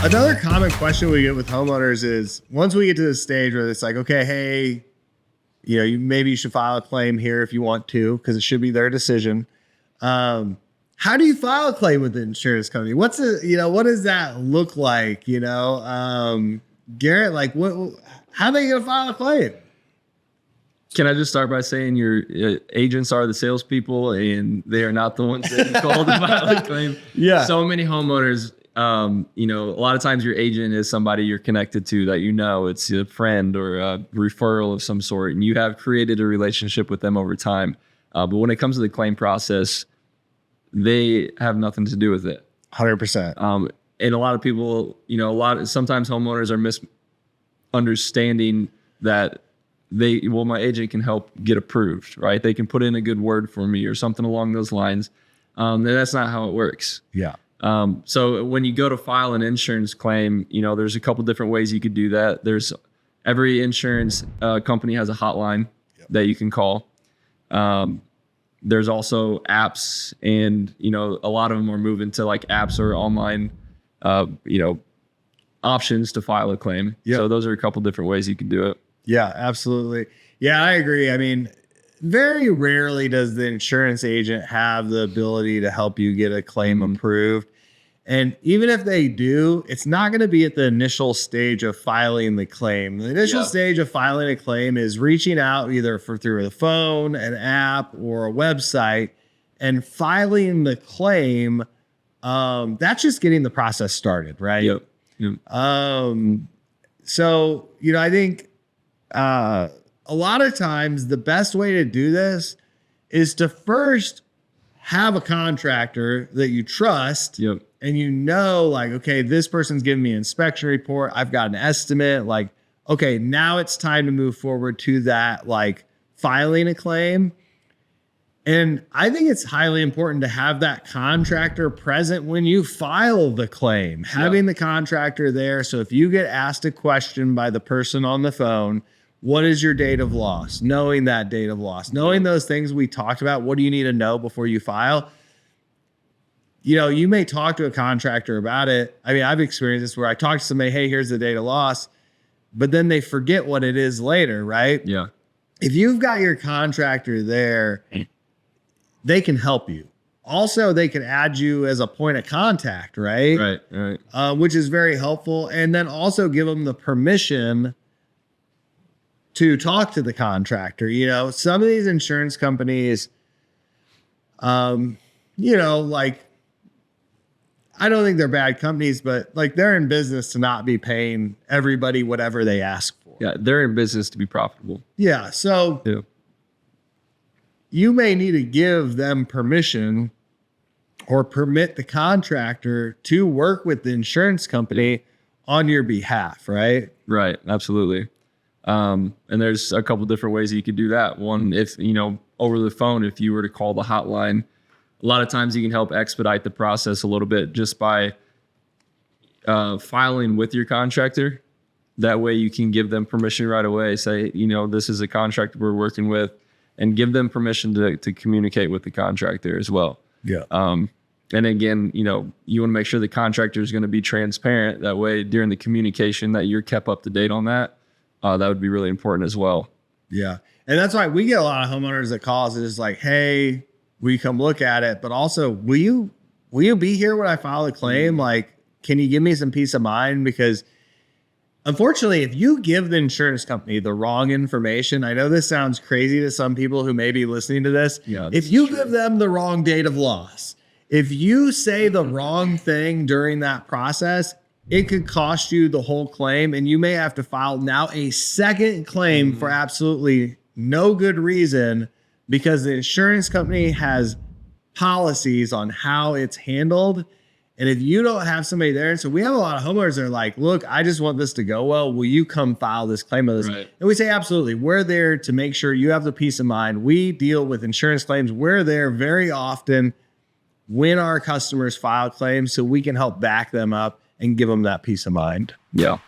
Another common question we get with homeowners is once we get to the stage where it's like, okay, hey, maybe you should file a claim here if you want to, because it should be their decision. How do you file a claim with the insurance company? What does that look like? Garrett, like how are they going to file a claim? Can I just start by saying your agents are the salespeople and they are not the ones that you call to file a claim? Yeah. So many homeowners, a lot of times your agent is somebody you're connected to that it's a friend or a referral of some sort, and you have created a relationship with them over time. But when it comes to the claim process, they have nothing to do with it. 100%. And a lot of people, sometimes homeowners are misunderstanding that my agent can help get approved, right? They can put in a good word for me or something along those lines. And that's not how it works. Yeah. So when you go to file an insurance claim, there's a couple different ways you could do that. Every insurance company has a hotline that you can call. There's also apps, and a lot of them are moving to like apps or online, options to file a claim. Yep. So those are a couple different ways you can do it. Yeah, absolutely. Yeah, I agree. I mean, very rarely does the insurance agent have the ability to help you get a claim approved. And even if they do, it's not going to be at the initial stage of filing the claim. The initial stage of filing a claim is reaching out either through the phone, an app, or a website, and filing the claim. That's just getting the process started, right? Yep. So, I think a lot of times the best way to do this is to first have a contractor that you trust. Yep. And like, okay, this person's giving me an inspection report. I've got an estimate. Like, okay, now it's time to move forward to that, like filing a claim. And I think it's highly important to have that contractor present when you file the claim, having the contractor there. So if you get asked a question by the person on the phone, what is your date of loss? Knowing that date of loss, knowing those things we talked about, what do you need to know before you file? You may talk to a contractor about it. I mean, I've experienced this where I talk to somebody, hey, here's the date of loss, but then they forget what it is later, right? Yeah. If you've got your contractor there, they can help you. Also, they can add you as a point of contact, right? Right. Which is very helpful. And then also give them the permission to talk to the contractor. Some of these insurance companies, like, I don't think they're bad companies, but like they're in business to not be paying everybody whatever they ask for. Yeah, they're in business to be profitable. Yeah. So you may need to give them permission or permit the contractor to work with the insurance company on your behalf, right? Right. Absolutely. And there's a couple different ways you could do that. One, if, over the phone, if you were to call the hotline, a lot of times you can help expedite the process a little bit just by filing with your contractor. That way you can give them permission right away. Say, this is a contractor we're working with, and give them permission to communicate with the contractor as well. Yeah. And again, you want to make sure the contractor is going to be transparent. That way during the communication that you're kept up to date on that. That would be really important as well. Yeah. And that's why we get a lot of homeowners that call us and it's like, hey, will you come look at it? But also, will you be here when I file a claim? Like, can you give me some peace of mind? Because unfortunately, if you give the insurance company the wrong information, I know this sounds crazy to some people who may be listening to this. Yeah, if you give them the wrong date of loss, if you say the wrong thing during that process, it could cost you the whole claim, and you may have to file now a second claim for absolutely no good reason, because the insurance company has policies on how it's handled. And if you don't have somebody there, and so we have a lot of homeowners that are like, look, I just want this to go well. Will you come file this claim of this? Right. And we say, absolutely. We're there to make sure you have the peace of mind. We deal with insurance claims. We're there very often when our customers file claims so we can help back them up and give them that peace of mind. Yeah.